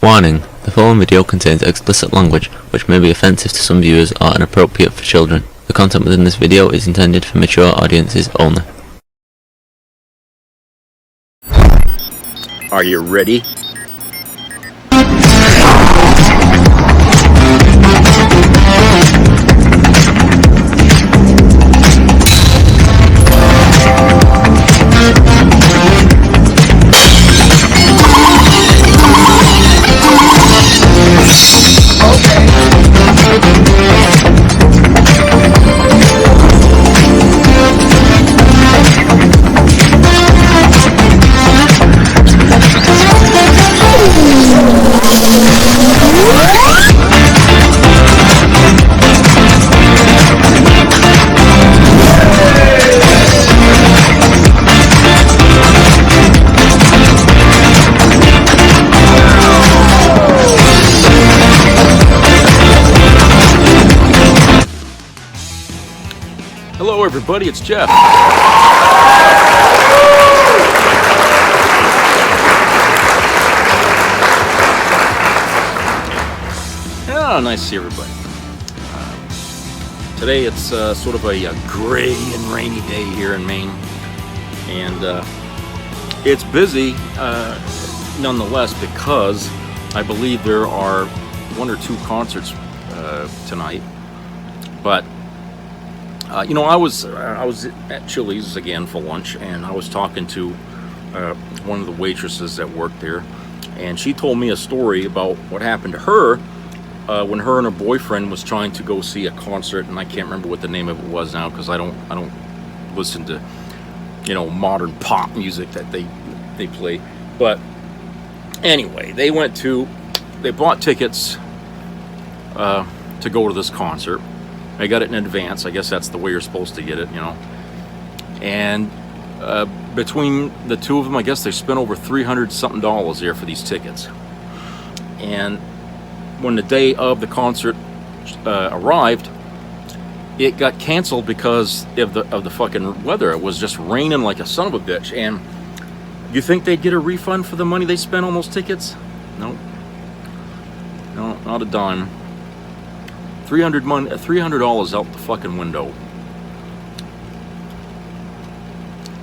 Warning: the following video contains explicit language, which may be offensive to some viewers or inappropriate for children. The content within this video is intended for mature audiences only. Are you ready? Hello everybody, it's Jeff. Yeah, nice to see everybody. Today it's sort of a gray and rainy day here in Maine, and it's busy nonetheless, because I believe there are one or two concerts tonight. But you know, I was at Chili's again for lunch, and I was talking to one of the waitresses that worked there, and she told me a story about what happened to her when her and her boyfriend was trying to go see a concert, and I can't remember what the name of it was now, because I don't listen to, you know, modern pop music that they play. But anyway, they bought tickets to go to this concert. I got it in advance. I guess that's the way you're supposed to get it, you know. And between the two of them, I guess they spent over $300 something there for these tickets. And when the day of the concert arrived, it got canceled because of the fucking weather. It was just raining like a son of a bitch. And you think they'd get a refund for the money they spent on those tickets? No, not a dime. $300 out the fucking window.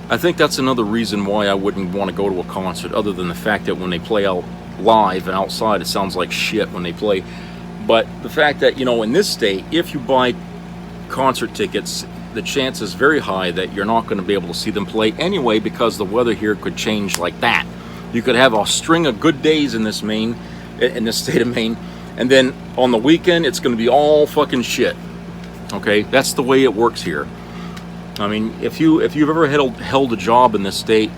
I think that's another reason why I wouldn't want to go to a concert, other than the fact that when they play out live and outside, it sounds like shit when they play. But the fact that, you know, in this state, if you buy concert tickets, the chance is very high that you're not going to be able to see them play anyway, because the weather here could change like that. You could have a string of good days in this state of Maine, and then on the weekend, it's going to be all fucking shit. Okay, that's the way it works here. I mean, if you've ever held a job in this state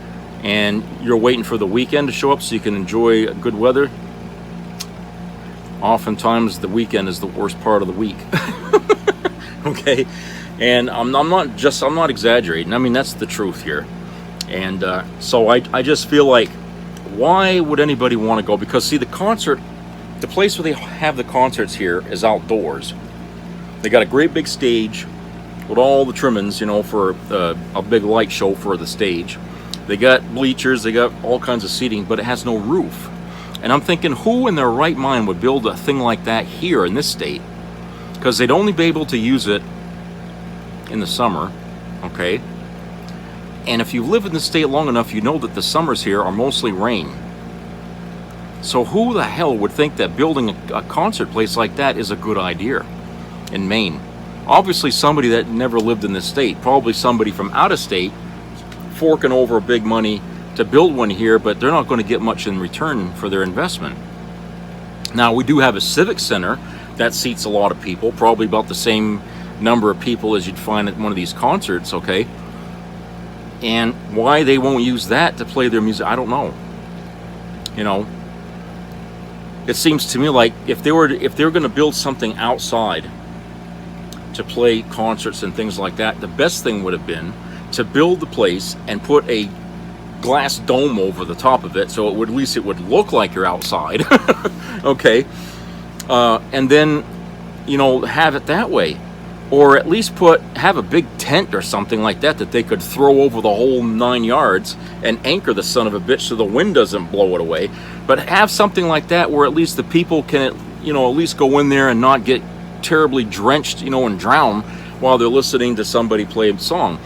and you're waiting for the weekend to show up so you can enjoy good weather, oftentimes the weekend is the worst part of the week. Okay, and I'm not exaggerating. I mean, that's the truth here. And so I just feel like, why would anybody want to go? Because see, the place where they have the concerts here is outdoors. They got a great big stage with all the trimmings, you know, for a big light show for the stage. They got bleachers, they got all kinds of seating, but it has no roof. And I'm thinking, who in their right mind would build a thing like that here in this state? Because they'd only be able to use it in the summer, okay? And if you live in the state long enough, you know that the summers here are mostly rain. So who the hell would think that building a concert place like that is a good idea in Maine? Obviously somebody that never lived in this state, probably somebody from out of state, forking over big money to build one here, but they're not going to get much in return for their investment. Now, we do have a civic center that seats a lot of people, probably about the same number of people as you'd find at one of these concerts, okay? And why they won't use that to play their music, I don't know. You know, it seems to me like if they were going to build something outside to play concerts and things like that, the best thing would have been to build the place and put a glass dome over the top of it, so at least it would look like you're outside. Okay, and then, you know, have it that way. or at least have a big tent or something like that they could throw over the whole 9 yards and anchor the son of a bitch so the wind doesn't blow it away. But have something like that where at least the people can, at least go in there and not get terribly drenched, and drown while they're listening to somebody play a song,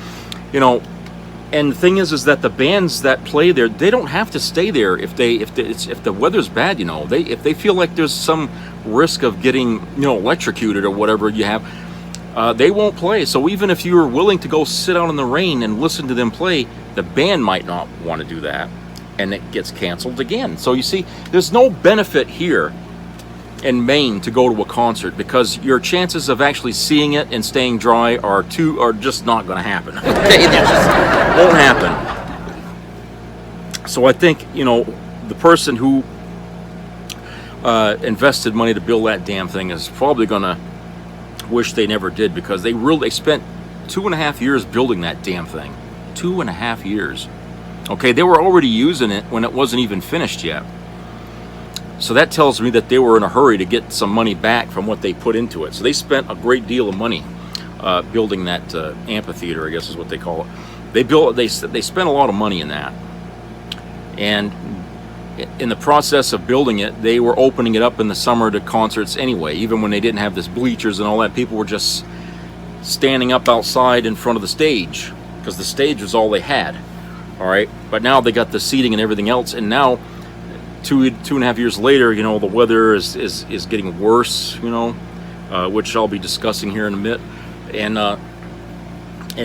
And the thing is that the bands that play there, they don't have to stay there if the weather's bad. If they feel like there's some risk of getting electrocuted or whatever you have, they won't play. So even if you're willing to go sit out in the rain and listen to them play, the band might not want to do that, and it gets canceled again. So you see, there's no benefit here in Maine to go to a concert because your chances of actually seeing it and staying dry are just not going to happen. Okay, that just won't happen. So I think the person who invested money to build that damn thing is probably going to wish they never did, because they spent 2.5 years building that damn thing. 2.5 years. Okay, they were already using it when it wasn't even finished yet. So that tells me that they were in a hurry to get some money back from what they put into it. So they spent a great deal of money building that amphitheater, I guess is what they call it. They spent a lot of money in that. And in the process of building it, they were opening it up in the summer to concerts anyway. Even when they didn't have this bleachers and all that, people were just standing up outside in front of the stage because the stage was all they had. All right, but now they got the seating and everything else, and now 2.5 years later, the weather is getting worse, which I'll be discussing here in a minute, and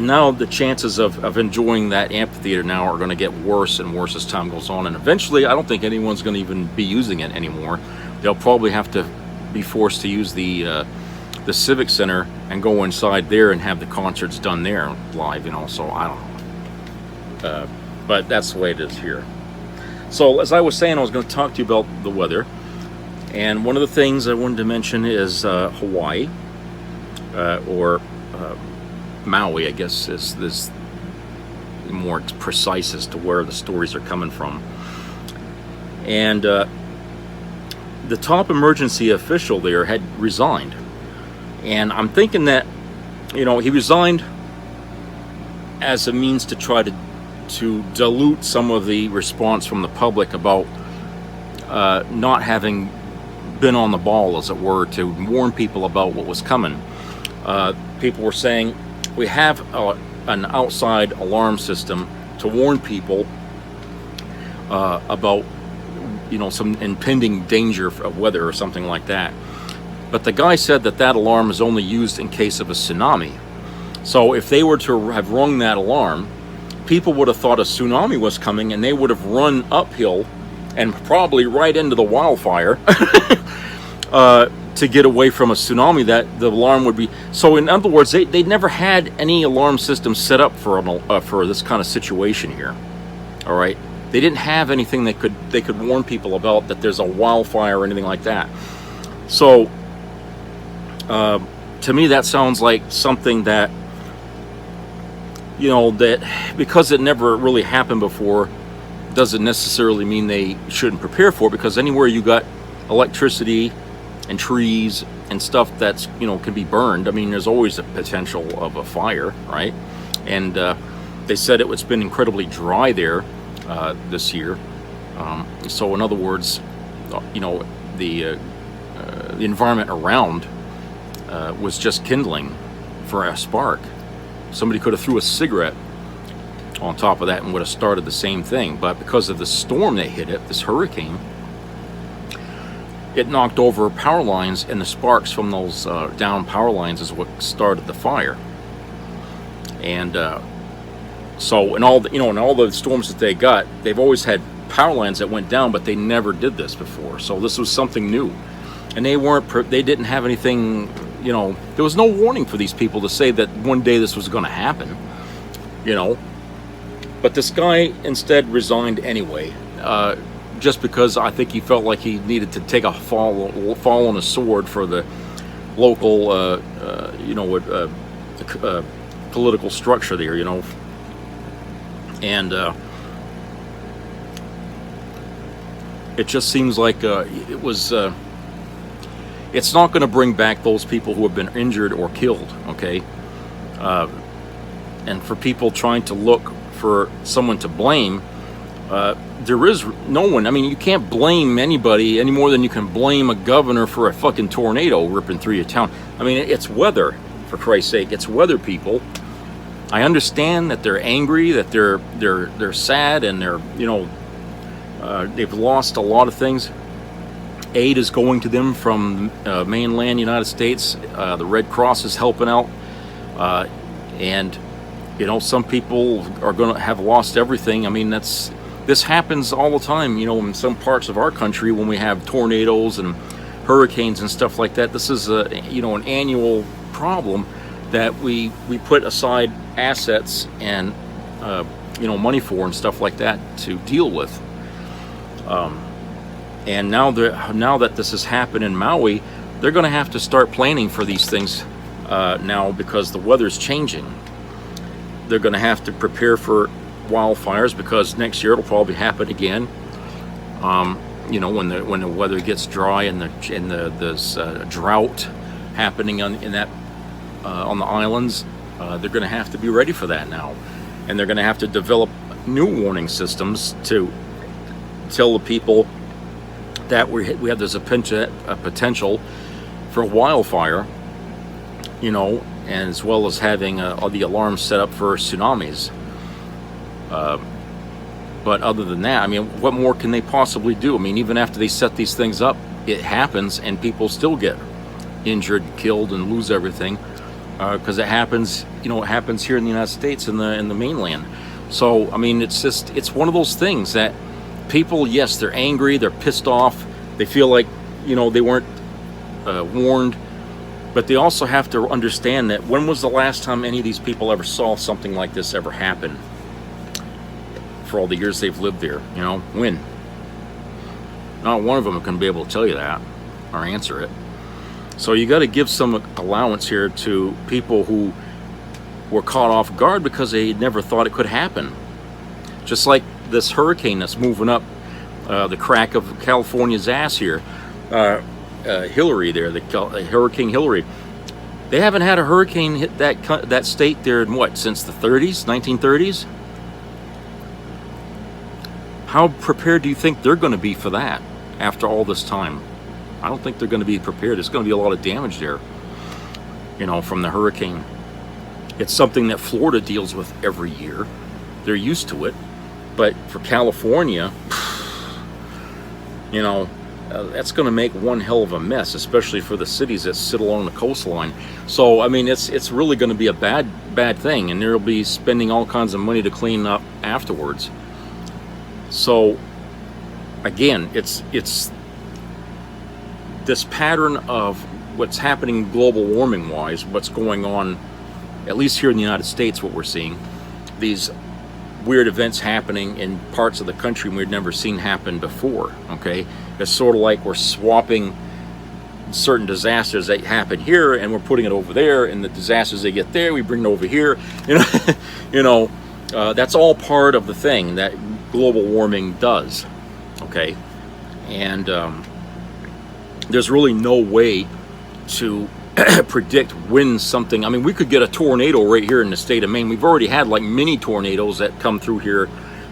now the chances of enjoying that amphitheater now are going to get worse and worse as time goes on, and eventually I don't think anyone's going to even be using it anymore. They'll probably have to be forced to use the Civic Center and go inside there and have the concerts done there live, so I don't know. But that's the way it is here. So as I was saying, I was going to talk to you about the weather, and one of the things I wanted to mention is Hawaii, or Maui, I guess is more precise as to where the stories are coming from. And the top emergency official there had resigned, and I'm thinking that he resigned as a means to try to dilute some of the response from the public about not having been on the ball, as it were, to warn people about what was coming. People were saying, we have an outside alarm system to warn people about some impending danger of weather or something like that. But the guy said that alarm is only used in case of a tsunami. So if they were to have rung that alarm, people would have thought a tsunami was coming, and they would have run uphill and probably right into the wildfire to get away from a tsunami. That the alarm would be. So in other words, they never had any alarm system set up for this kind of situation here. All right, they didn't have anything they could warn people about that there's a wildfire or anything like that. So to me, that sounds like something that, that because it never really happened before doesn't necessarily mean they shouldn't prepare for it, because anywhere you got electricity and trees and stuff that's can be burned, I mean, there's always a potential of a fire, right? And they said it's been incredibly dry there this year, so in other words, the environment around was just kindling for a spark. Somebody could have threw a cigarette on top of that and would have started the same thing. But because of the storm that hit it, this hurricane, it knocked over power lines, and the sparks from those down power lines is what started the fire. And so in all the storms that they got, they've always had power lines that went down, but they never did this before. So this was something new, and they didn't have anything. There was no warning for these people to say that one day this was going to happen, But this guy instead resigned anyway, just because I think he felt like he needed to take a fall on a sword for the local, political structure there, And it just seems like it it's not going to bring back those people who have been injured or killed, okay? And for people trying to look for someone to blame, there is no one. I mean, you can't blame anybody any more than you can blame a governor for a fucking tornado ripping through your town. I mean, it's weather, for Christ's sake. It's weather, people. I understand that they're angry, that they're sad, and they're, you know, they've lost a lot of things. Aid is going to them from mainland United States. The Red Cross is helping out, and you know, some people are going to have lost everything. I mean, this happens all the time, you know, in some parts of our country when we have tornadoes and hurricanes and stuff like that. This is a, you know, an annual problem that we put aside assets and you know, money for and stuff like that to deal with. And now that this has happened in Maui, they're going to have to start planning for these things now, because the weather's changing. They're going to have to prepare for wildfires, because next year it'll probably happen again. You know, when the weather gets dry and there's drought happening on the islands, they're going to have to be ready for that now, and they're going to have to develop new warning systems to tell the people that we have there's a potential for a wildfire, you know, and as well as having the alarms set up for tsunamis. But other than that, I mean, what more can they possibly do? I mean, even after they set these things up, it happens, and people still get injured, killed, and lose everything, because it happens. You know, it happens here in the United States, in the mainland. So, I mean, it's one of those things that people, yes, they're angry, they're pissed off, they feel like, you know, they weren't warned, but they also have to understand that when was the last time any of these people ever saw something like this ever happen? For all the years they've lived there, you know, when? Not one of them can be able to tell you that or answer it. So you got to give some allowance here to people who were caught off guard because they never thought it could happen. Just like this hurricane that's moving up the crack of California's ass here, Hillary there, Hurricane Hillary. They haven't had a hurricane hit that state there in what, since the 30s, 1930s? How prepared do you think they're going to be for that after all this time? I don't think they're going to be prepared. There's going to be a lot of damage there, you know, from the hurricane. It's something that Florida deals with every year. They're used to it. But for California, you know, that's going to make one hell of a mess, especially for the cities that sit along the coastline. So, I mean, it's really going to be a bad thing, and they'll be spending all kinds of money to clean up afterwards. So, again, it's this pattern of what's happening global warming wise, what's going on, at least here in the United States, what we're seeing, these weird events happening in parts of the country we've never seen happen before. Okay, it's sort of like we're swapping certain disasters that happen here and we're putting it over there, and the disasters they get there we bring it over here. You know, that's all part of the thing that global warming does. Okay, and there's really no way to predict when something. I mean, we could get a tornado right here in the state of Maine. We've already had like mini tornadoes that come through here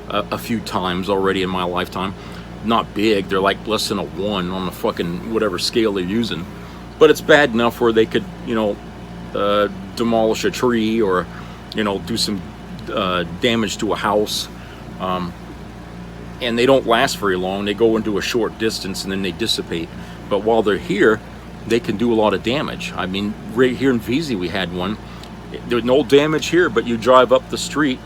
a few times already in my lifetime. Not big, they're like less than a 1 on the fucking whatever scale they're using, but it's bad enough where they could, you know, demolish a tree or, you know, do some damage to a house, and they don't last very long. They go into a short distance and then they dissipate. But while they're here, they can do a lot of damage. I mean, right here in VZ we had one. There was no damage here, but you drive up the street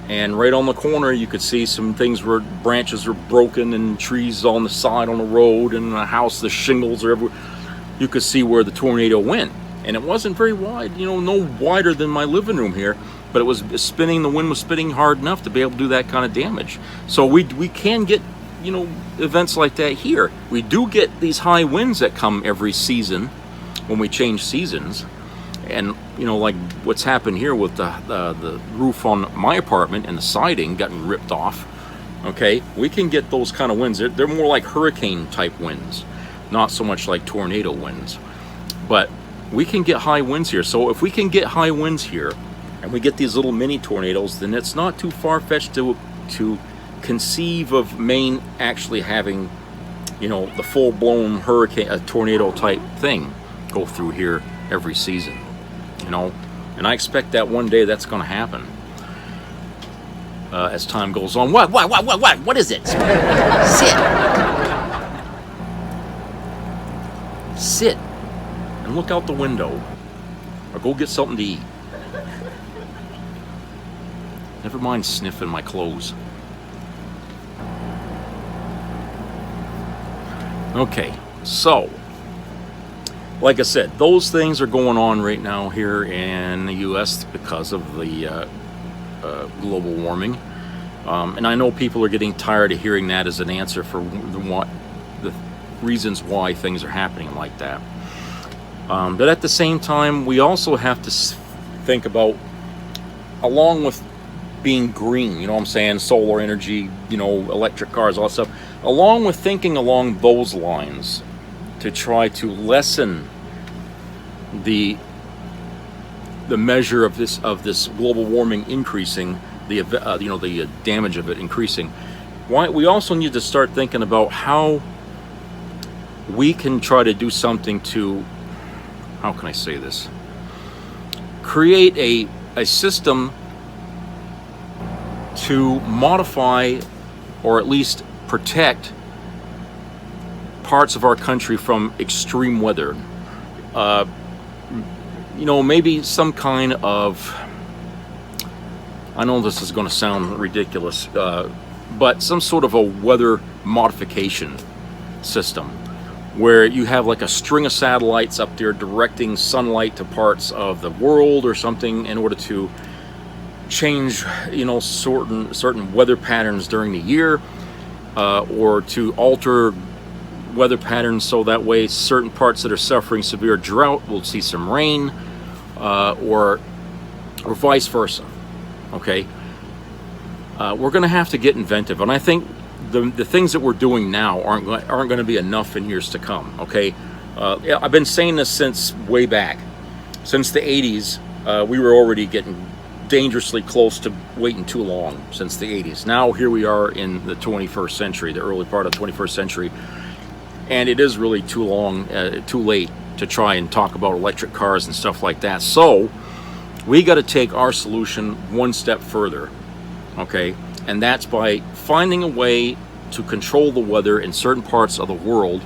and right on the corner you could see some things where branches were broken and trees on the side on the road, and the house, the shingles are everywhere. You could see where the tornado went, and it wasn't very wide, you know, no wider than my living room here, but it was spinning. The wind was spinning hard enough to be able to do that kind of damage. So we can get, you know, events like that here. We do get these high winds that come every season when we change seasons, and you know, like what's happened here with the roof on my apartment and the siding gotten ripped off. Okay, we can get those kind of winds. They're more like hurricane type winds. not so much like tornado winds. But we can get high winds here. So if we can get high winds here, and we get these little mini tornadoes, then it's not too far-fetched to conceive of Maine actually having, you know, the full-blown hurricane, a tornado type thing go through here every season, you know. And I expect that one day that's going to happen as time goes on. What is it? Sit and look out the window, or go get something to eat. Never mind sniffing my clothes. Okay, so like I said, those things are going on right now here in the U.S. because of the global warming, and I know people are getting tired of hearing that as an answer for the reasons why things are happening like that. But at the same time, we also have to think about, along with being green, you know what I'm saying, solar energy, you know, electric cars, all that stuff, along with thinking along those lines to try to lessen the measure of this global warming increasing, the damage of it increasing. We also need to start thinking about how we can try to do something to, how can I say this, create a system to modify or at least protect parts of our country from extreme weather. You know, maybe some kind of, I know this is going to sound ridiculous, but some sort of a weather modification system where you have like a string of satellites up there directing sunlight to parts of the world or something in order to change, you know, certain weather patterns during the year, or to alter weather patterns so that way certain parts that are suffering severe drought will see some rain, or vice versa. Okay, we're going to have to get inventive, and I think the things that we're doing now aren't going to be enough in years to come. Okay, I've been saying this since way back, since the 80s. We were already getting dangerously close to waiting too long since the 80s. Now here we are in the 21st century, the early part of the 21st century, and it is really too late to try and talk about electric cars and stuff like that. So we got to take our solution one step further, okay? And that's by finding a way to control the weather in certain parts of the world,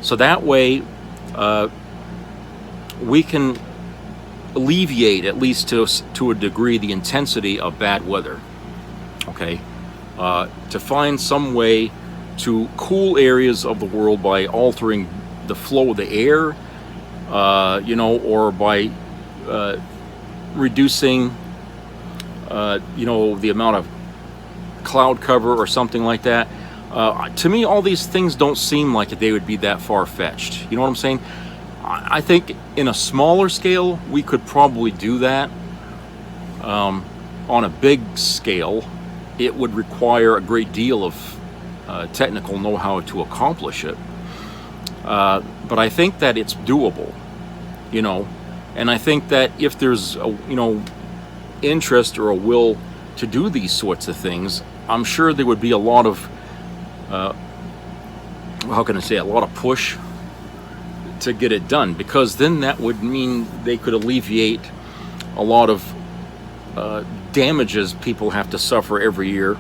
so that way we can alleviate, at least to a degree, the intensity of bad weather. Okay, to find some way to cool areas of the world by altering the flow of the air, you know, or by reducing, you know, the amount of cloud cover or something like that. To me, all these things don't seem like they would be that far-fetched. You know what I'm saying? I think in a smaller scale, we could probably do that. On a big scale, it would require a great deal of technical know-how to accomplish it. But I think that it's doable, you know, and I think that if there's a, you know, interest or a will to do these sorts of things, I'm sure there would be a lot of, how can I say, a lot of push to get it done, because then that would mean they could alleviate a lot of damages people have to suffer every year.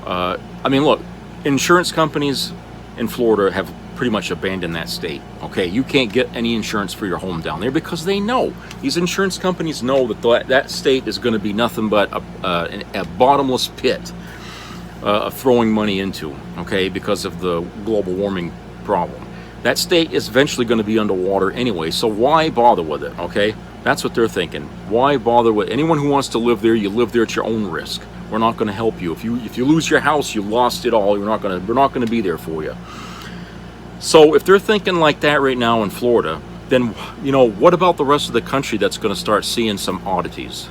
I mean, look, insurance companies in Florida have pretty much abandoned that state. Okay, you can't get any insurance for your home down there because they know, these insurance companies know that that state is going to be nothing but a bottomless pit of throwing money into, okay, because of the global warming problem. That state is eventually going to be underwater anyway, so why bother with it, okay? That's what they're thinking. Why bother with anyone who wants to live there? You live there at your own risk. We're not going to help you. If you lose your house, you lost it all. We're not going to be there for you. So if they're thinking like that right now in Florida, then, you know, what about the rest of the country that's going to start seeing some oddities?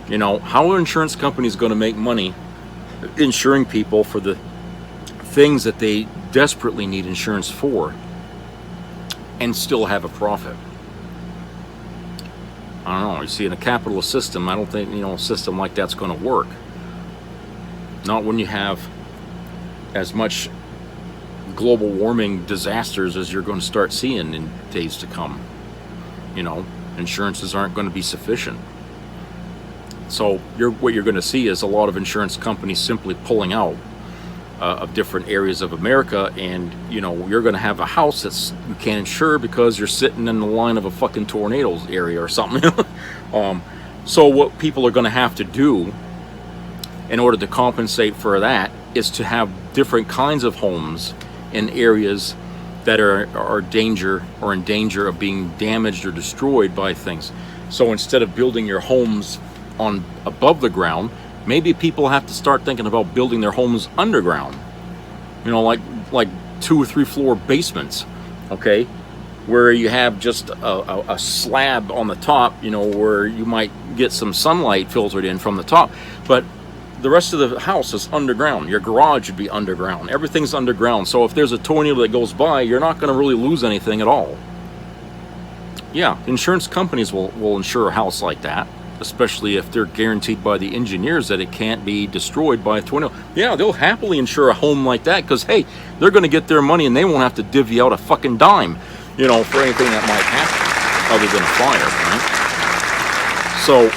You know, how are insurance companies going to make money insuring people for the things that they desperately need insurance for and still have a profit. I don't know. You see, in a capitalist system, I don't think, a system like that's going to work. Not when you have as much global warming disasters as you're going to start seeing in days to come. Insurances aren't going to be sufficient. So what you're going to see is a lot of insurance companies simply pulling out of different areas of America, and you're going to have a house that's you can't insure because you're sitting in the line of a fucking tornado area or something. So what people are going to have to do in order to compensate for that is to have different kinds of homes in areas that are in danger of being damaged or destroyed by things. So instead of building your homes on above the ground, maybe people have to start thinking about building their homes underground. Like 2 or 3 floor basements, okay, where you have just a slab on the top, where you might get some sunlight filtered in from the top, but the rest of the house is underground. Your garage would be underground. Everything's underground. So if there's a tornado that goes by, you're not going to really lose anything at all. Yeah, insurance companies will insure a house like that, especially if they're guaranteed by the engineers that it can't be destroyed by a tornado. Yeah, they'll happily insure a home like that because, hey, they're going to get their money and they won't have to divvy out a fucking dime, for anything that might happen other than a fire, right? So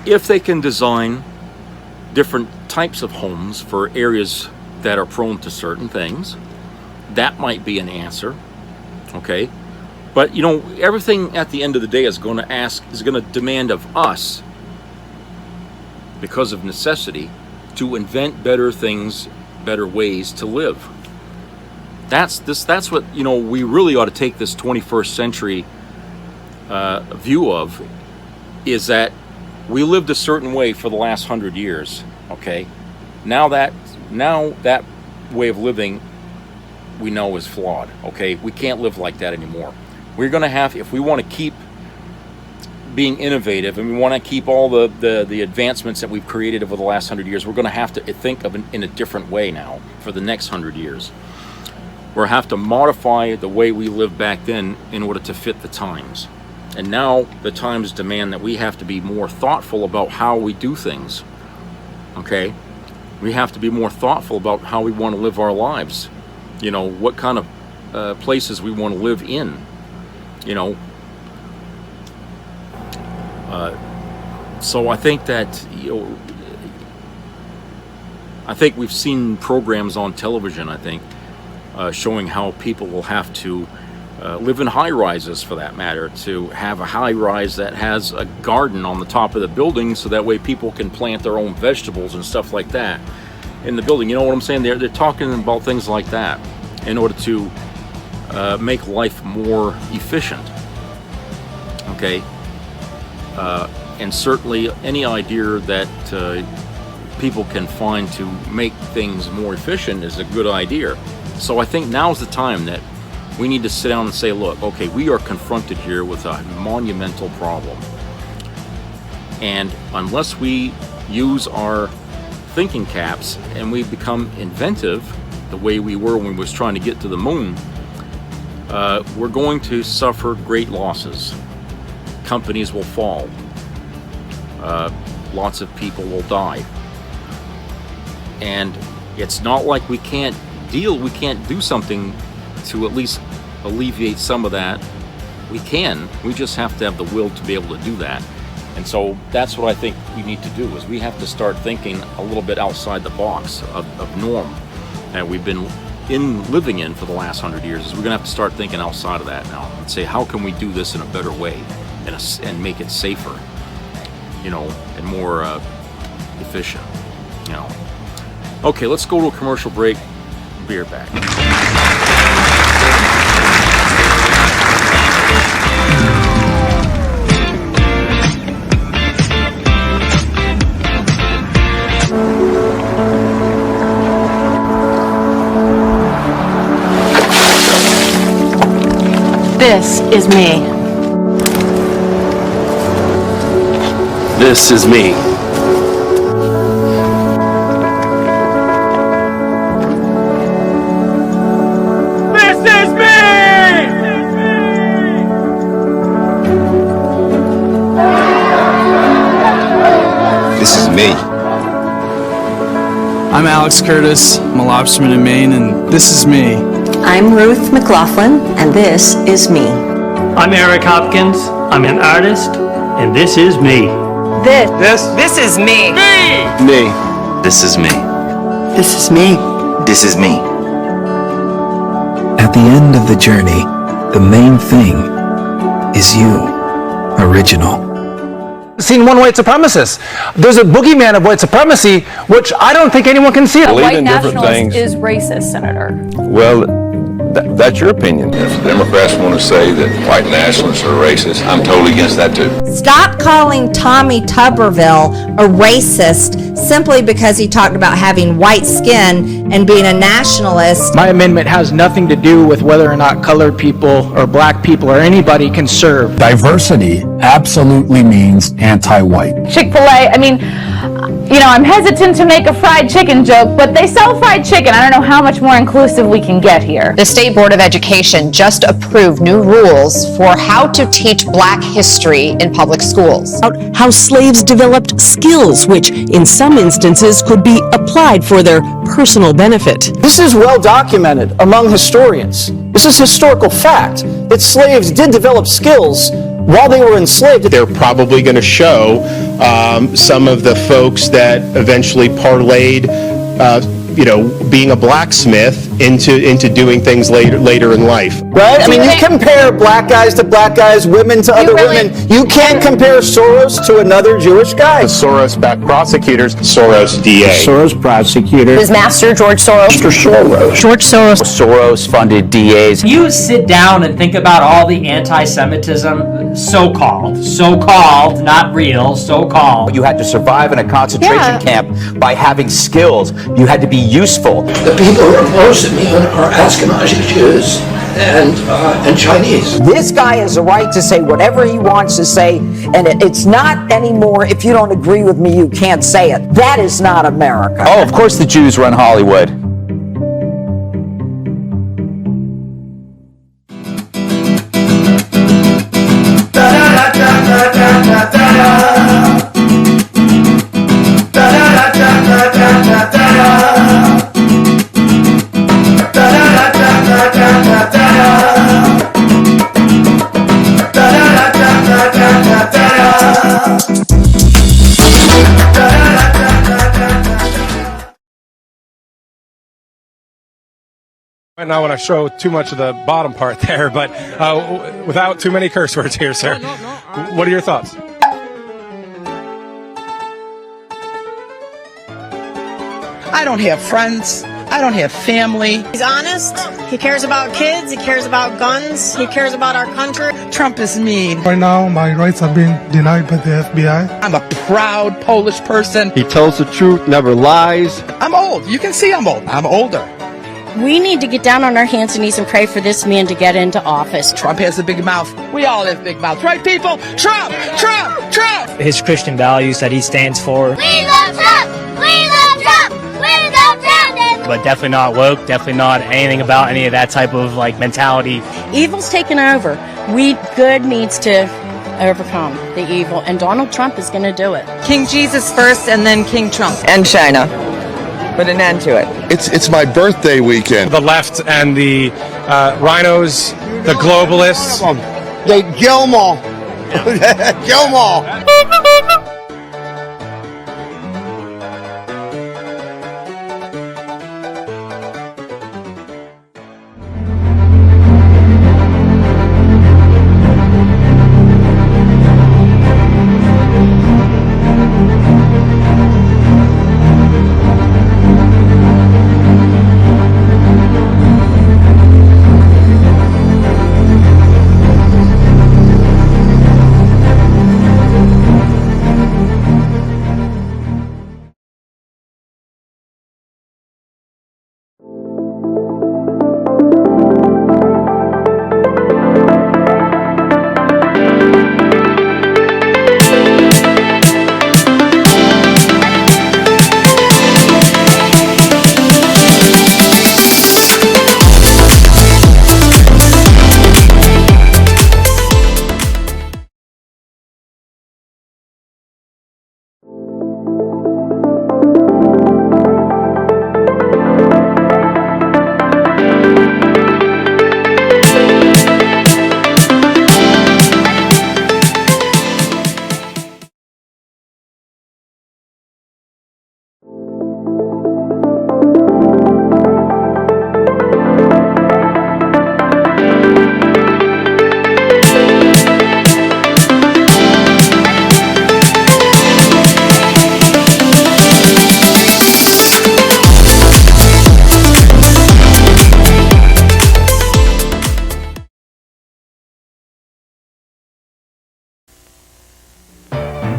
if they can design different types of homes for areas that are prone to certain things, that might be an answer, okay? But everything at the end of the day is going to demand of us, because of necessity, to invent better things, better ways to live. That's what we really ought to take this 21st century view of, is that we lived a certain way for the last 100 years, okay? Now that way of living we know is flawed, okay? We can't live like that anymore. We're going to have, if we want to keep being innovative and we want to keep all the advancements that we've created over the last 100 years, we're going to have to think of it in a different way now for the next 100 years. We'll have to modify the way we lived back then in order to fit the times. And now the times demand that we have to be more thoughtful about how we do things, okay? We have to be more thoughtful about how we want to live our lives, what kind of places we want to live in, So I think that, I think we've seen programs on television, showing how people will have to live in high rises, for that matter, to have a high rise that has a garden on the top of the building, so that way people can plant their own vegetables and stuff like that in the building. You know what I'm saying? They're talking about things like that in order to make life more efficient, okay? And certainly any idea that people can find to make things more efficient is a good idea. So I think now's the time that we need to sit down and say, look, okay, we are confronted here with a monumental problem. And unless we use our thinking caps and we become inventive the way we were when we was trying to get to the moon, we're going to suffer great losses. Companies will fall. Lots of people will die. And it's not like we can't do something to at least alleviate some of that. We can. We just have to have the will to be able to do that. And so that's what I think we need to do, is we have to start thinking a little bit outside the box of norm that we've been living in for the last 100 years. Is we're going to have to start thinking outside of that now and say, how can we do this in a better way and make it safer, and more efficient, Okay, let's go to a commercial break. Be right back. This is me. This is me. I'm Alex Curtis. I'm a lobsterman in Maine, and this is me. I'm Ruth McLaughlin, and this is me. I'm Eric Hopkins. I'm an artist, and this is me. This is me. Me. This is me. This is me. This is me. At the end of the journey, the main thing is you. Original. Seen one white supremacist. There's a boogeyman of white supremacy, which I don't think anyone can see. A white nationalist is racist, Senator. Well, that's your opinion. If Democrats want to say that white nationalists are racist, I'm totally against that too. Stop calling Tommy Tuberville a racist simply because he talked about having white skin and being a nationalist. My amendment has nothing to do with whether or not colored people or black people or anybody can serve. Diversity absolutely means anti-white. Chick-fil-A, I mean, you know, I'm hesitant to make a fried chicken joke, but they sell fried chicken. I don't know how much more inclusive we can get here. The State Board of Education just approved new rules for how to teach Black history in public schools. How slaves developed skills which, in some instances, could be applied for their personal benefit. This is well documented among historians. This is historical fact that slaves did develop skills while they were enslaved. They're probably going to show some of the folks that eventually parlayed, being a blacksmith into doing things later in life. Right? I mean, you compare black guys to black guys, women to other women. You can't compare Soros to another Jewish guy. The Soros-backed prosecutors, Soros DA. Soros prosecutors. His master, George Soros. Mr. Soros. George Soros. Soros-funded DAs. You sit down and think about all the anti-Semitism, so-called, not real, so-called. You had to survive in a concentration camp by having skills. You had to be useful. The people who are most immune are Ashkenazi Jews and Chinese. This guy has a right to say whatever he wants to say, and it's not anymore, if you don't agree with me, you can't say it. That is not America. Oh, of course the Jews run Hollywood. Might not want to show too much of the bottom part there, but without too many curse words here, sir. What are your thoughts? I don't have friends. I don't have family. He's honest. He cares about kids. He cares about guns. He cares about our country. Trump is mean. Right now, my rights are being denied by the FBI. I'm a proud Polish person. He tells the truth, never lies. I'm old. You can see I'm old. I'm older. We need to get down on our hands and knees and pray for this man to get into office. Trump has a big mouth. We all have big mouths. Right, people? Trump! Trump! Trump! His Christian values that he stands for. We love Trump! We love Trump! We love Trump! But definitely not woke, definitely not anything about any of that type of mentality. Evil's taken over. Good needs to overcome the evil, and Donald Trump is going to do it. King Jesus first, and then King Trump. And China. Put an end to it. It's my birthday weekend. The left and the rhinos, the globalists. They kill them all. Kill them all.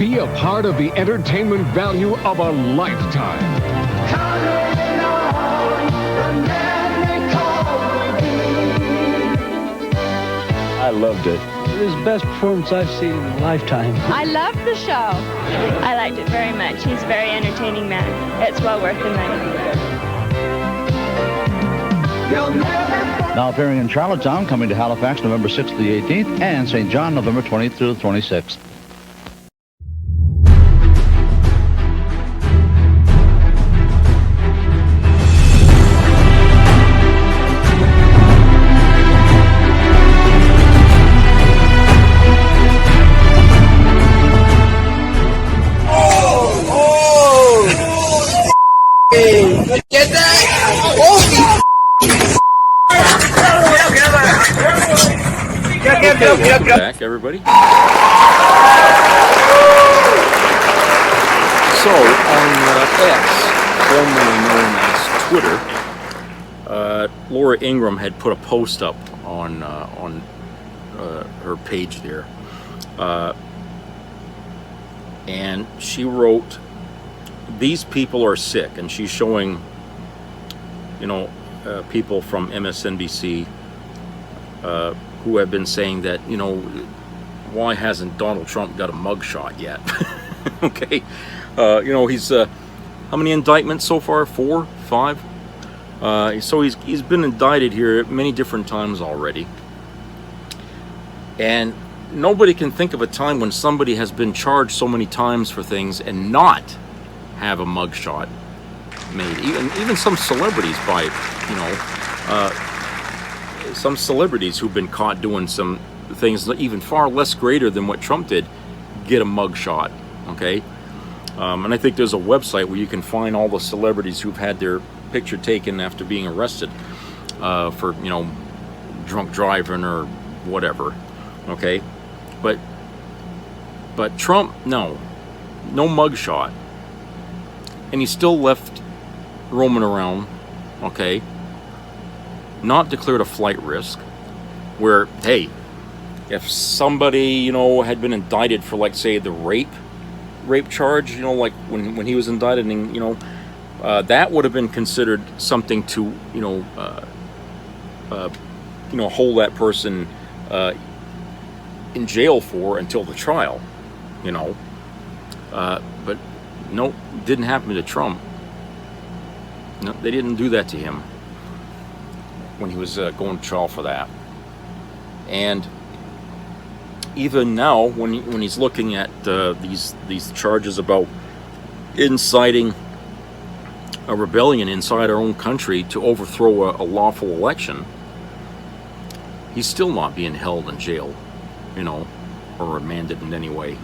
Be a part of the entertainment value of a lifetime. I loved it. It was the best performance I've seen in a lifetime. I loved the show. I liked it very much. He's a very entertaining man. It's well worth the money. Now appearing in Charlottetown, coming to Halifax November 6th to the 18th, and St. John November 20th through the 26th. Get that? Holy Welcome back, everybody. So, on X, formerly known as Twitter, Laura Ingraham had put a post up on her page there, and she wrote, "These people are sick," and she's showing, people from MSNBC who have been saying that, why hasn't Donald Trump got a mugshot yet? Okay, he's how many indictments so far? 4, 5. So he's been indicted here many different times already, and nobody can think of a time when somebody has been charged so many times for things and not have a mugshot made. Even some celebrities some celebrities who've been caught doing some things even far less greater than what Trump did get a mugshot. Okay, and I think there's a website where you can find all the celebrities who've had their picture taken after being arrested for drunk driving or whatever. Okay, but Trump, no mugshot. And he's still left roaming around, okay, not declared a flight risk, where, hey, if somebody, had been indicted for, like, say, the rape charge, like when he was indicted, and, that would have been considered something to, hold that person in jail for until the trial, but nope, didn't happen to Trump. No, they didn't do that to him when he was going to trial for that. And even now, when he's looking at these charges about inciting a rebellion inside our own country to overthrow a lawful election, he's still not being held in jail, or remanded in any way.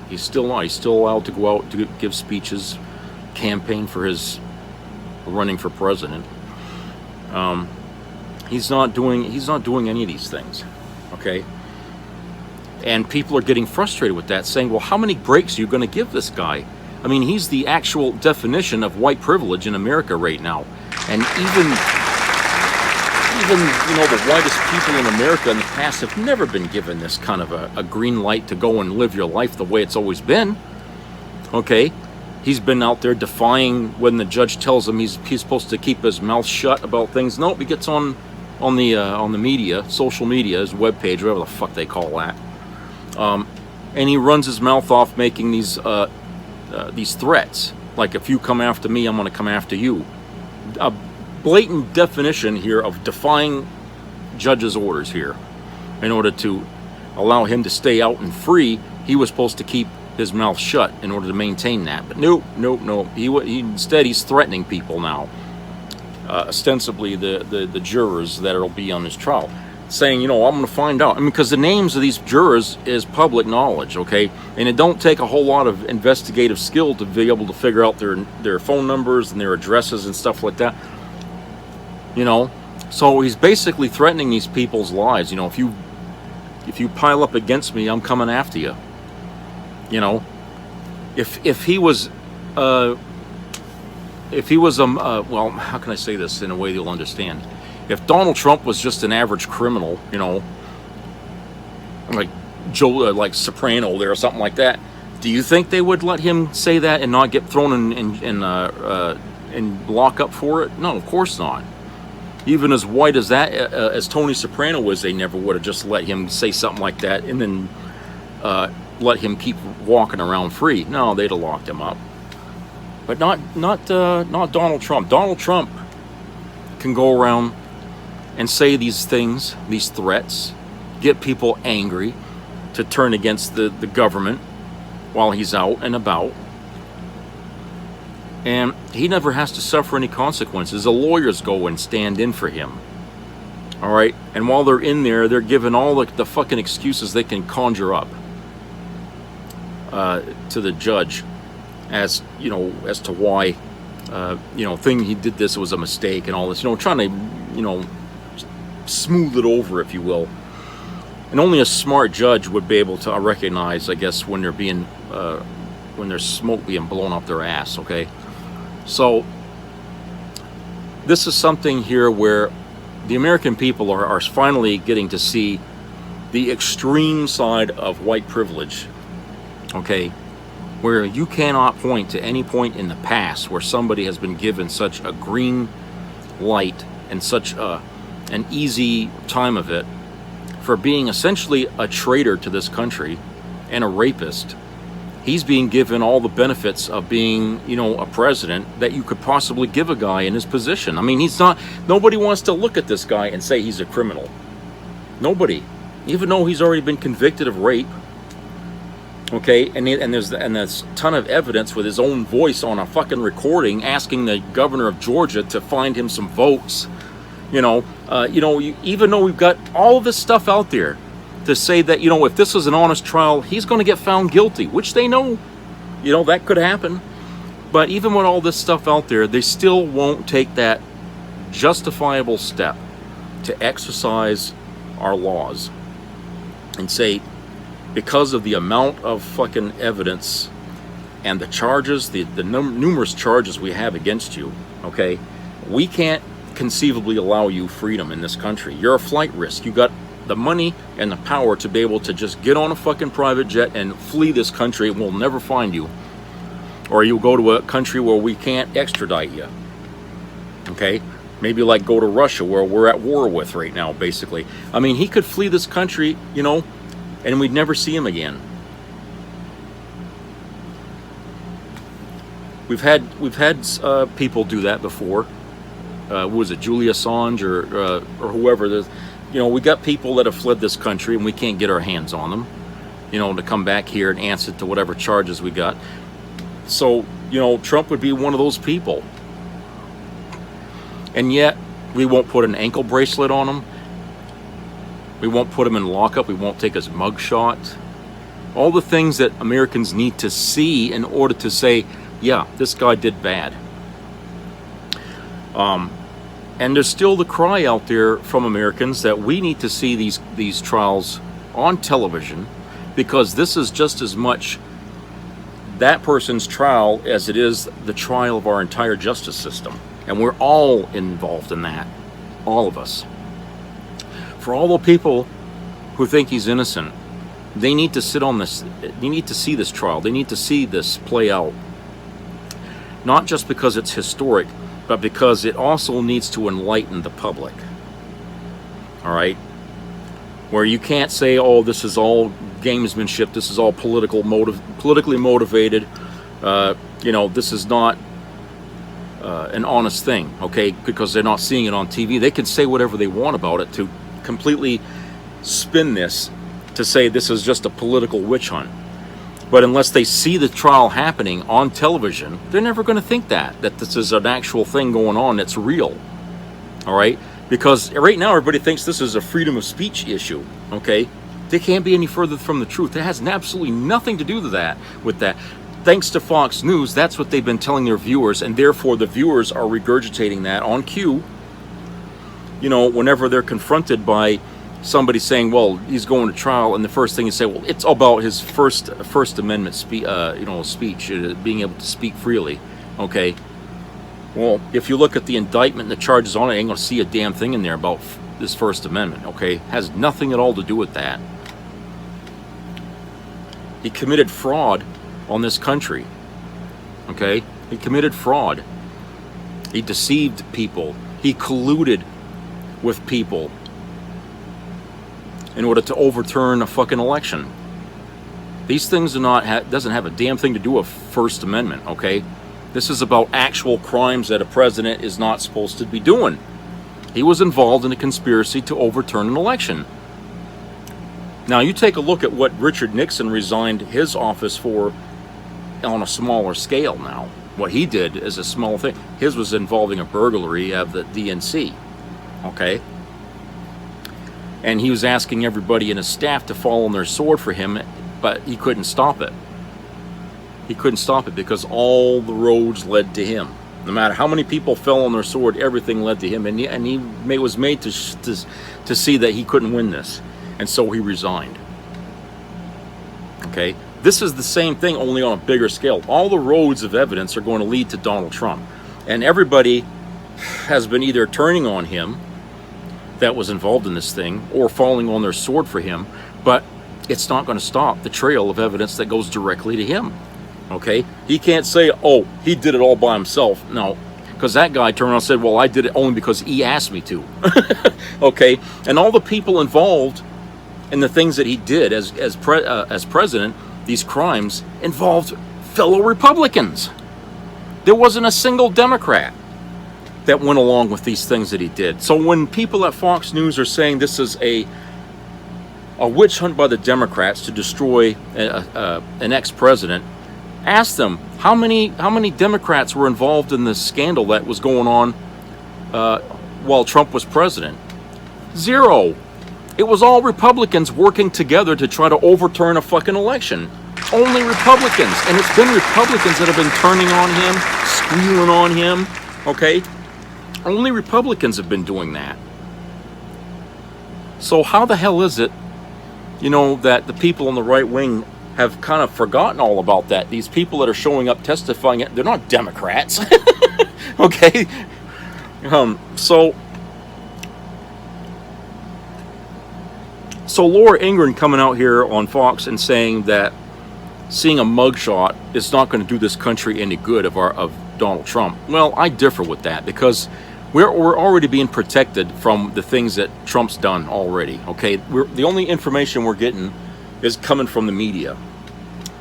He's still not. He's still allowed to go out to give speeches, campaign for his running for president. He's not doing any of these things. Okay. And people are getting frustrated with that, saying, well, how many breaks are you going to give this guy? I mean, he's the actual definition of white privilege in America right now. And even the whitest people in America in the past have never been given this kind of a green light to go and live your life the way it's always been. Okay, he's been out there defying when the judge tells him he's supposed to keep his mouth shut about things. Nope, he gets on the media, social media, his webpage, whatever the fuck they call that, and he runs his mouth off making these threats, like, if you come after me, I'm going to come after you. A blatant definition here of defying judges' orders here in order to allow him to stay out and free. He was supposed to keep his mouth shut in order to maintain that, but nope. Instead, he's threatening people now, ostensibly the jurors that will be on his trial, saying, I'm going to find out. I mean, because the names of these jurors is public knowledge, okay? And it don't take a whole lot of investigative skill to be able to figure out their phone numbers and their addresses and stuff like that. So he's basically threatening these people's lives. If you pile up against me, I'm coming after you. If he was well, how can I say this in a way you'll understand? If Donald Trump was just an average criminal, like Joe, like Soprano there or something like that, Do you think they would let him say that and not get thrown in lockup for it? No, of course not. Even as white as that, as Tony Soprano was, they never would have just let him say something like that and then let him keep walking around free. No, they'd have locked him up. But not Donald Trump. Donald Trump can go around and say these things, these threats, get people angry to turn against the government while he's out and about. And he never has to suffer any consequences. The lawyers go and stand in for him. All right? And while they're in there, they're given all the fucking excuses they can conjure up to the judge as to why, he did this was a mistake and all this, trying to, smooth it over, if you will. And only a smart judge would be able to recognize, I guess, when there's smoke being blown up their ass, okay? So, this is something here where the American people are finally getting to see the extreme side of white privilege, okay? Where you cannot point to any point in the past where somebody has been given such a green light and such an easy time of it for being essentially a traitor to this country and a rapist. He's being given all the benefits of being, a president that you could possibly give a guy in his position. I mean, nobody wants to look at this guy and say he's a criminal. Nobody. Even though he's already been convicted of rape. Okay, and there's a ton of evidence with his own voice on a fucking recording asking the governor of Georgia to find him some votes. Even though we've got all of this stuff out there to say that, if this was an honest trial, he's going to get found guilty, which they know, that could happen. But even with all this stuff out there, they still won't take that justifiable step to exercise our laws and say, because of the amount of fucking evidence and the charges, the numerous charges we have against you, okay, we can't conceivably allow you freedom in this country. You're a flight risk. You got the money and the power to be able to just get on a fucking private jet and flee this country and we'll never find you. Or you'll go to a country where we can't extradite you. Okay? Maybe like go to Russia where we're at war with right now, basically. I mean, he could flee this country, and we'd never see him again. We've had people do that before. Was it Julia Assange or whoever? We got people that have fled this country and we can't get our hands on them, to come back here and answer to whatever charges we got. So, Trump would be one of those people. And yet, we won't put an ankle bracelet on him. We won't put him in lockup. We won't take his mugshot. All the things that Americans need to see in order to say, yeah, this guy did bad. And there's still the cry out there from Americans that we need to see these trials on television, because this is just as much that person's trial as it is the trial of our entire justice system. And we're all involved in that. All of us. For all the people who think he's innocent, they need to sit on this. They need to see this trial. They need to see this play out. Not just because it's historic, but because it also needs to enlighten the public. All right? Where you can't say, oh, this is all gamesmanship, this is all politically motivated, this is not an honest thing, okay? Because they're not seeing it on TV. They can say whatever they want about it to completely spin this to say this is just a political witch hunt. But unless they see the trial happening on television, they're never going to think that this is an actual thing going on that's real. All right? Because right now everybody thinks this is a freedom of speech issue, okay? They can't be any further from the truth. It has absolutely nothing to do with that. Thanks to Fox News, that's what they've been telling their viewers, and therefore the viewers are regurgitating that on cue, whenever they're confronted by somebody saying, well, he's going to trial, and the first thing you say, well, it's about his First Amendment speech, being able to speak freely, okay? Well, if you look at the indictment and the charges on it, you ain't going to see a damn thing in there about this First Amendment, okay? Has nothing at all to do with that. He committed fraud on this country. Okay? He committed fraud. He deceived people. He colluded with people in order to overturn a fucking election. These things doesn't have a damn thing to do with First Amendment, okay? This is about actual crimes that a president is not supposed to be doing. He was involved in a conspiracy to overturn an election. Now, you take a look at what Richard Nixon resigned his office for on a smaller scale now. What he did is a small thing. His was involving a burglary of the DNC, okay? And he was asking everybody in his staff to fall on their sword for him, but he couldn't stop it. He couldn't stop it because all the roads led to him. No matter how many people fell on their sword, everything led to him, and he was made to see that he couldn't win this, and so he resigned. Okay, this is the same thing, only on a bigger scale. All the roads of evidence are going to lead to Donald Trump, and everybody has been either turning on him that was involved in this thing or falling on their sword for him, but it's not going to stop the trail of evidence that goes directly to him. Okay, he can't say, oh, he did it all by himself. No, because that guy turned around and said, well, I did it only because he asked me to. Okay, and all the people involved in the things that he did as president, these crimes involved fellow Republicans. There wasn't a single Democrat that went along with these things that he did. So when people at Fox News are saying this is a witch hunt by the Democrats to destroy an ex-president, ask them how many Democrats were involved in this scandal that was going on while Trump was president. Zero. It was all Republicans working together to try to overturn a fucking election. Only Republicans. And it's been Republicans that have been turning on him, squealing on him. Okay? Only Republicans have been doing that. So how the hell is it, that the people on the right wing have kind of forgotten all about that? These people that are showing up testifying, they're not Democrats. Okay? So Laura Ingraham coming out here on Fox and saying that seeing a mugshot is not going to do this country any good of Donald Trump. Well, I differ with that because we're already being protected from the things that Trump's done already. Okay, the only information we're getting is coming from the media,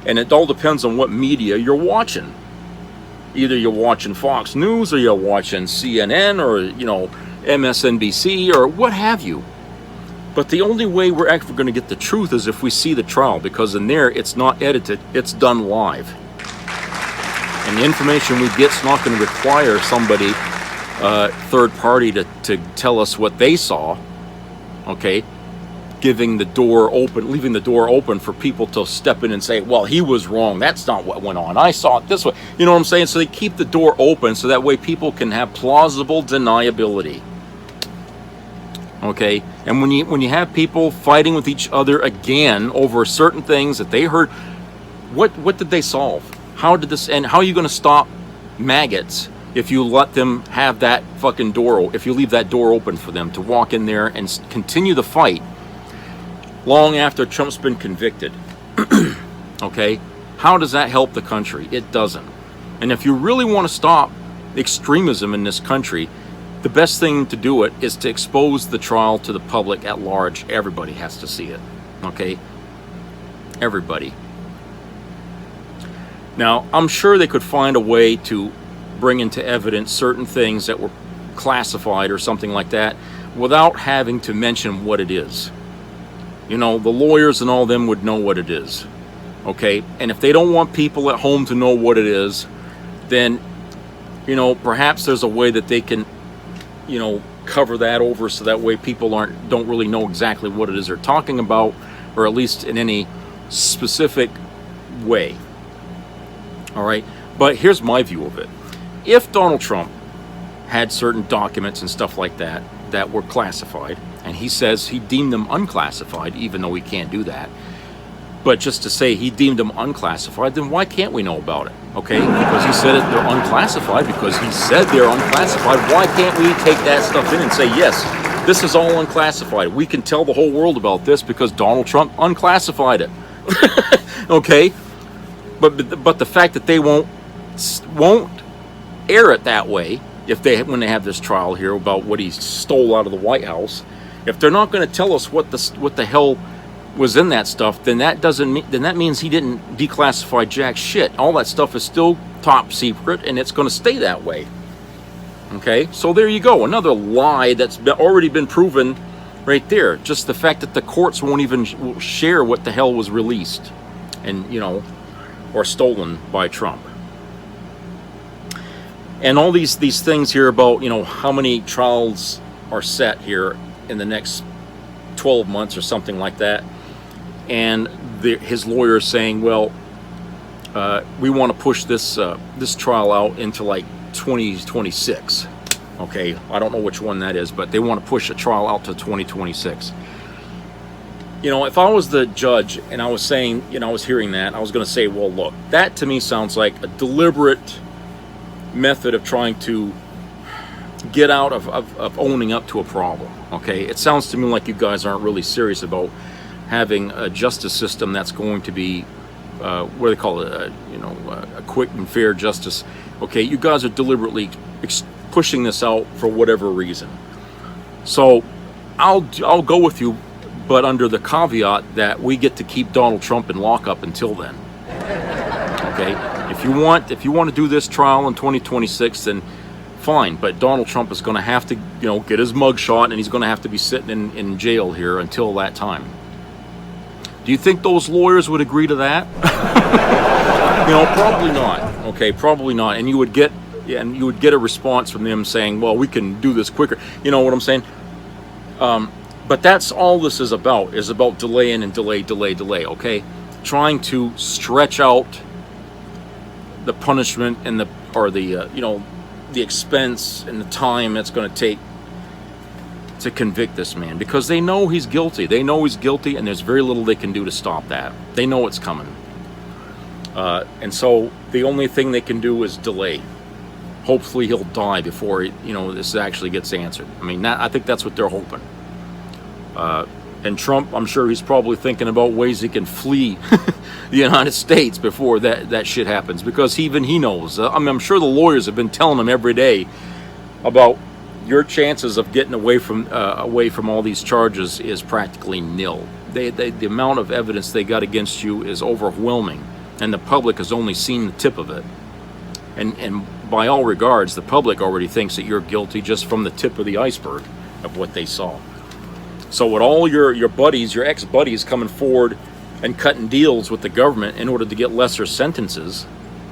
and it all depends on what media you're watching. Either you're watching Fox News or you're watching CNN or MSNBC or what have you. But the only way we're actually going to get the truth is if we see the trial, because in there it's not edited, it's done live. And the information we get's not going to require somebody, third party, to tell us what they saw. Okay, leaving the door open for people to step in and say, well, he was wrong, that's not what went on, I saw it this way. You know what I'm saying? So they keep the door open so that way people can have plausible deniability. Okay, and when you have people fighting with each other again over certain things that they heard, what did they solve? How did this end? How are you going to stop maggots if you let them have that fucking door, if you leave that door open for them to walk in there and continue the fight long after Trump's been convicted? Okay, how does that help the country? It doesn't. And if you really want to stop extremism in this country, the best thing to do it is to expose the trial to the public at large. Everybody has to see it. Okay? Everybody. Now, I'm sure they could find a way to bring into evidence certain things that were classified or something like that without having to mention what it is. The lawyers and all them would know what it is. Okay? And if they don't want people at home to know what it is, then, perhaps there's a way that they can cover that over so that way people don't really know exactly what it is they're talking about, or at least in any specific way. All right, but here's my view of it. If Donald Trump had certain documents and stuff like that that were classified, and he says he deemed them unclassified, even though he can't do that, but just to say he deemed them unclassified, then why can't we know about it? Okay, because he said they're unclassified, because he said they're unclassified. Why can't we take that stuff in and say, yes, this is all unclassified. We can tell the whole world about this because Donald Trump unclassified it. Okay, But the fact that they won't air it that way, when they have this trial here about what he stole out of the White House, if they're not going to tell us what the hell was in that stuff, then that means he didn't declassify jack shit. All that stuff is still top secret, and it's going to stay that way. Okay, so there you go, another lie that's already been proven right there. Just the fact that the courts won't even share what the hell was released, and or stolen by Trump. And all these things here about how many trials are set here in the next 12 months or something like that, and his lawyer is saying, well, we want to push this trial out into like 2026. Okay, I don't know which one that is, but they want to push a trial out to 2026. If I was the judge and I was saying, I was hearing that, I was going to say, well, look, that to me sounds like a deliberate method of trying to get out of owning up to a problem. Okay, it sounds to me like you guys aren't really serious about having a justice system that's going to be what do they call it, a quick and fair justice. Okay, you guys are deliberately pushing this out for whatever reason. So I'll go with you, but under the caveat that we get to keep Donald Trump in lockup until then. Okay, if you want to do this trial in 2026, then fine, but Donald Trump is going to have to get his mugshot, and he's going to have to be sitting in jail here until that time. Do you think those lawyers would agree to that? Probably not. Okay, probably not. And you would get a response from them saying, well, we can do this quicker. You know what I'm saying? But that's all this is about delaying and delay, okay? Trying to stretch out the punishment and the expense and the time it's going to take to convict this man, because they know he's guilty. They know he's guilty, and there's very little they can do to stop that. They know it's coming. And so the only thing they can do is delay. Hopefully he'll die before this actually gets answered. I mean, I think that's what they're hoping. And Trump, I'm sure he's probably thinking about ways he can flee the United States before that shit happens, because even he knows. I'm sure the lawyers have been telling him every day about your chances of getting away from all these charges is practically nil. The amount of evidence they got against you is overwhelming, and the public has only seen the tip of it. And by all regards, the public already thinks that you're guilty just from the tip of the iceberg of what they saw. So with all your buddies, your ex-buddies coming forward and cutting deals with the government in order to get lesser sentences,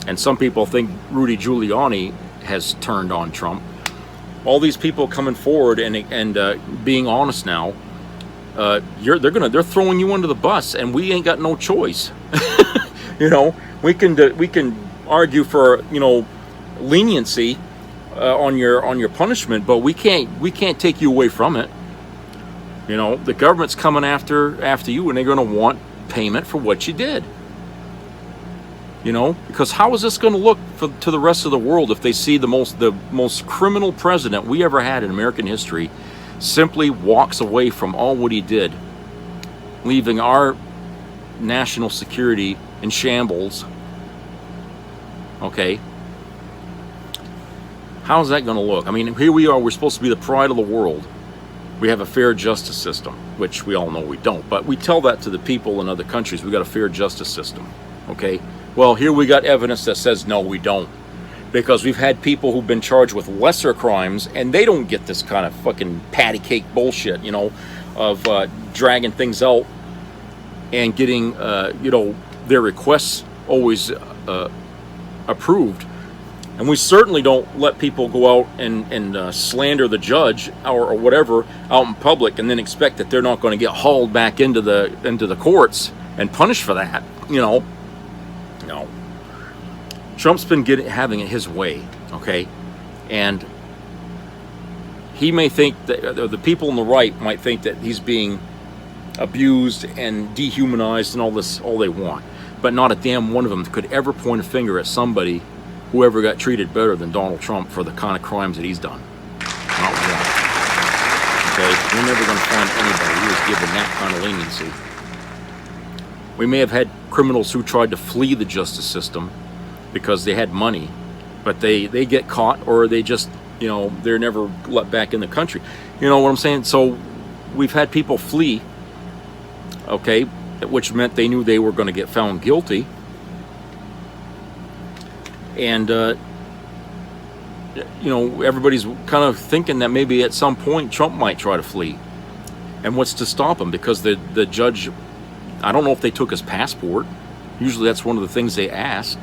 and some people think Rudy Giuliani has turned on Trump. All these people coming forward and being honest now, they're throwing you under the bus, and we ain't got no choice. We can argue for leniency on your punishment, but we can't take you away from it. The government's coming after you, and they're going to want payment for what you did. Because how is this going to look to the rest of the world if they see the most criminal president we ever had in American history simply walks away from all what he did, leaving our national security in shambles? Okay. How's that going to look? I mean, here we are, we're supposed to be the pride of the world. We have a fair justice system, which we all know we don't, but we tell that to the people in other countries. We got a fair justice system. Okay. Well, here we got evidence that says no, we don't, because we've had people who've been charged with lesser crimes, and they don't get this kind of fucking patty cake bullshit, of dragging things out and getting their requests always approved. And we certainly don't let people go out and slander the judge or whatever out in public and then expect that they're not going to get hauled back into the courts and punished for that. No. Trump's been having it his way, okay? And he may think that the people on the right might think that he's being abused and dehumanized and all they want. But not a damn one of them could ever point a finger at somebody who ever got treated better than Donald Trump for the kind of crimes that he's done. Not one. Okay? You're never going to find anybody who is given that kind of leniency. We may have had criminals who tried to flee the justice system because they had money, but they get caught, or they just, you know, they're never let back in the country. You know what I'm saying? So we've had people flee, okay, which meant they knew they were going to get found guilty. And, you know, everybody's kind of thinking that maybe at some point Trump might try to flee. And what's to stop him? Because the judge, I don't know if they took his passport. Usually that's one of the things they ask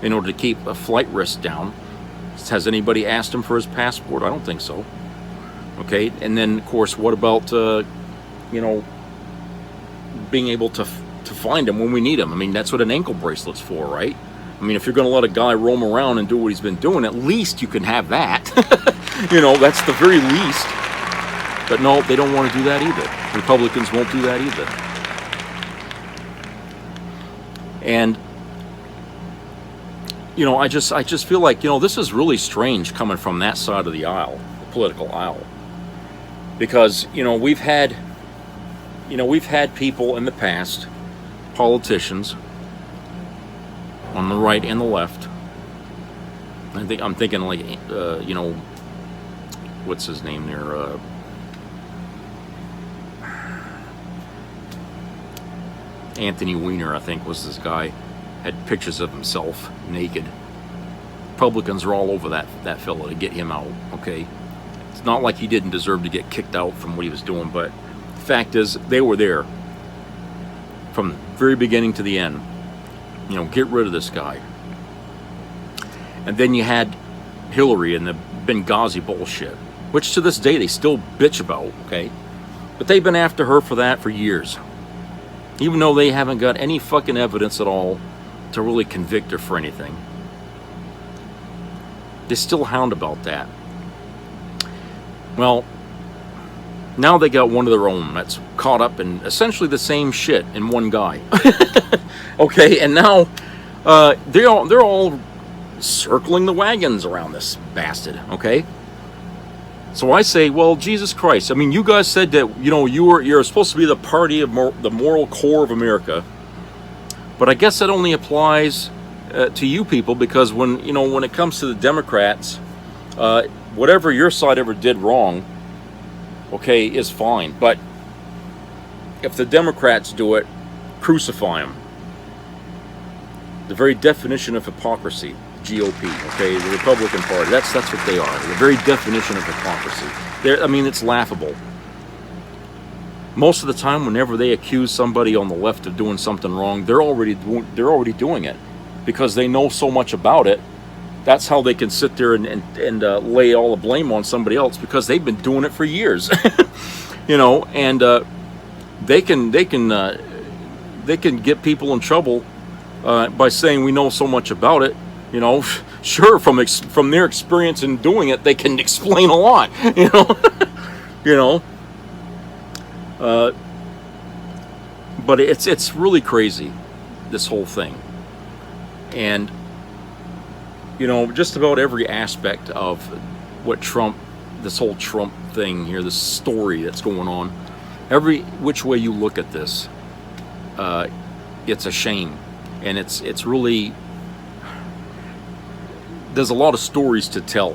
in order to keep a flight risk down. Has anybody asked him for his passport? I don't think so. Okay, and then of course, what about you know, being able to find him when we need him? I mean, that's what an ankle bracelet's for, right? I mean, if you're going to let a guy roam around and do what he's been doing, at least you can have that. You know, that's the very least. But no, they don't want to do that either. Republicans won't do that either. And you know, I just feel like, you know, this is really strange coming from that side of the aisle, the political aisle, because, you know, we've had people in the past, politicians on the right and the left. I'm thinking like, you know, what's his name there? Anthony Weiner, I think, was this guy. Had pictures of himself naked. Republicans are all over that fella to get him out, okay? It's not like he didn't deserve to get kicked out from what he was doing, but the fact is, they were there from the very beginning to the end. You know, get rid of this guy. And then you had Hillary and the Benghazi bullshit, which to this day they still bitch about, okay? But they've been after her for that for years. Even though they haven't got any fucking evidence at all to really convict her for anything. They still hound about that. Well, now they got one of their own that's caught up in essentially the same shit in one guy. Okay, and now they're all circling the wagons around this bastard, okay? So I say, well, Jesus Christ, I mean, you guys said that, you know, you're supposed to be the party of the moral core of America. But I guess that only applies to you people, because when it comes to the Democrats, whatever your side ever did wrong, okay, is fine. But if the Democrats do it, crucify them. The very definition of hypocrisy, GOP, okay, the Republican Party, that's what they are. The very definition of hypocrisy. I mean, it's laughable. Most of the time, whenever they accuse somebody on the left of doing something wrong, they're already doing it, because they know so much about it. That's how they can sit there and lay all the blame on somebody else, because they've been doing it for years. You know, and they can get people in trouble by saying we know so much about it. You know, sure, from their experience in doing it, they can explain a lot. You know, you know. But it's really crazy, this whole thing. And, you know, just about every aspect of what this whole Trump thing here, this story that's going on, every which way you look at this, it's a shame. And it's really, there's a lot of stories to tell,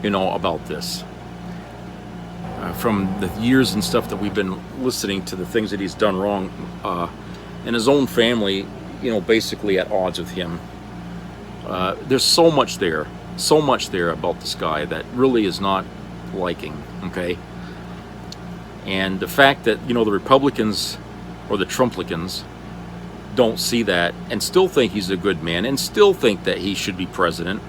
you know, about this. From the years and stuff that we've been listening to, the things that he's done wrong, and his own family, you know, basically at odds with him. There's so much there about this guy that really is not liking, okay? And the fact that, you know, the Republicans or the Trumplicans don't see that and still think he's a good man and still think that he should be president,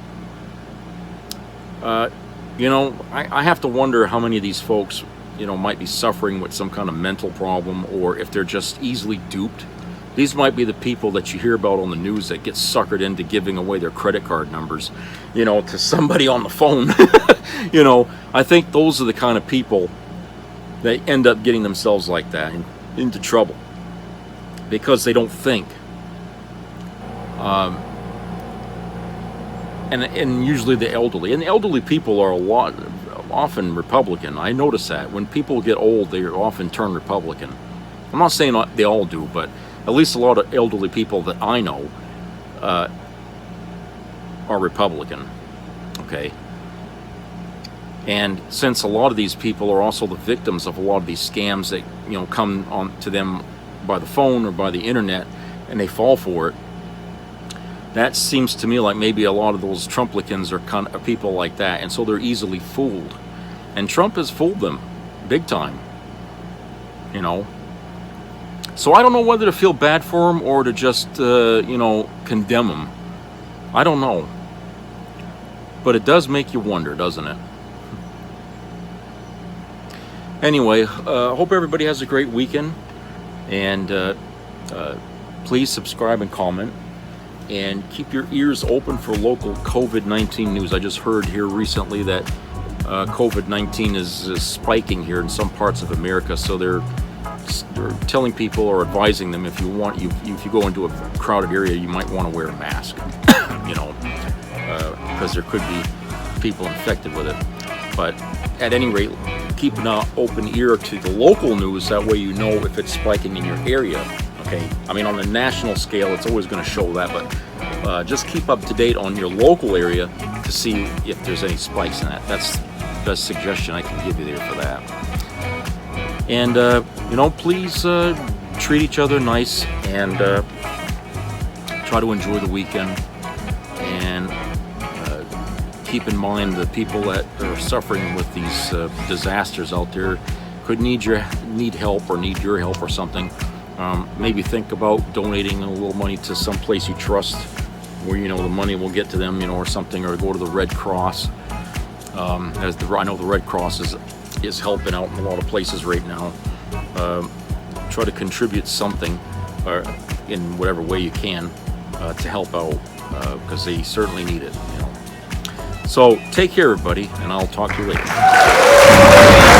you know, I have to wonder how many of these folks, you know, might be suffering with some kind of mental problem, or if they're just easily duped. These might be the people that you hear about on the news that get suckered into giving away their credit card numbers, you know, to somebody on the phone. You know, I think those are the kind of people that end up getting themselves like that into trouble because they don't think. And usually the elderly. And the elderly people are often Republican. I notice that. When people get old, they often turn Republican. I'm not saying they all do, but at least a lot of elderly people that I know are Republican, okay? And since a lot of these people are also the victims of a lot of these scams that, you know, come on to them by the phone or by the internet, and they fall for it, that seems to me like maybe a lot of those Trumplicans are kind of people like that, and so they're easily fooled. And Trump has fooled them big time, you know. So I don't know whether to feel bad for him or to just, you know, condemn him. I don't know. But it does make you wonder, doesn't it? Anyway, hope everybody has a great weekend. And please subscribe and comment. And keep your ears open for local COVID-19 news. I just heard here recently that COVID-19 is spiking here in some parts of America. So they're telling people or advising them, if you go into a crowded area, you might want to wear a mask, you know, because there could be people infected with it. But at any rate, keep an open ear to the local news. That way you know if it's spiking in your area. Okay, I mean, on the national scale, it's always going to show that, but just keep up to date on your local area to see if there's any spikes in that. That's the best suggestion I can give you there for that. And, you know, please treat each other nice and try to enjoy the weekend. And keep in mind the people that are suffering with these disasters out there could need help or need your help or something. Maybe think about donating a little money to some place you trust, where you know the money will get to them, you know, or something, or go to the Red Cross. I know the Red Cross is helping out in a lot of places right now. Try to contribute something, in whatever way you can, to help out, because they certainly need it, you know. So take care, everybody, and I'll talk to you later.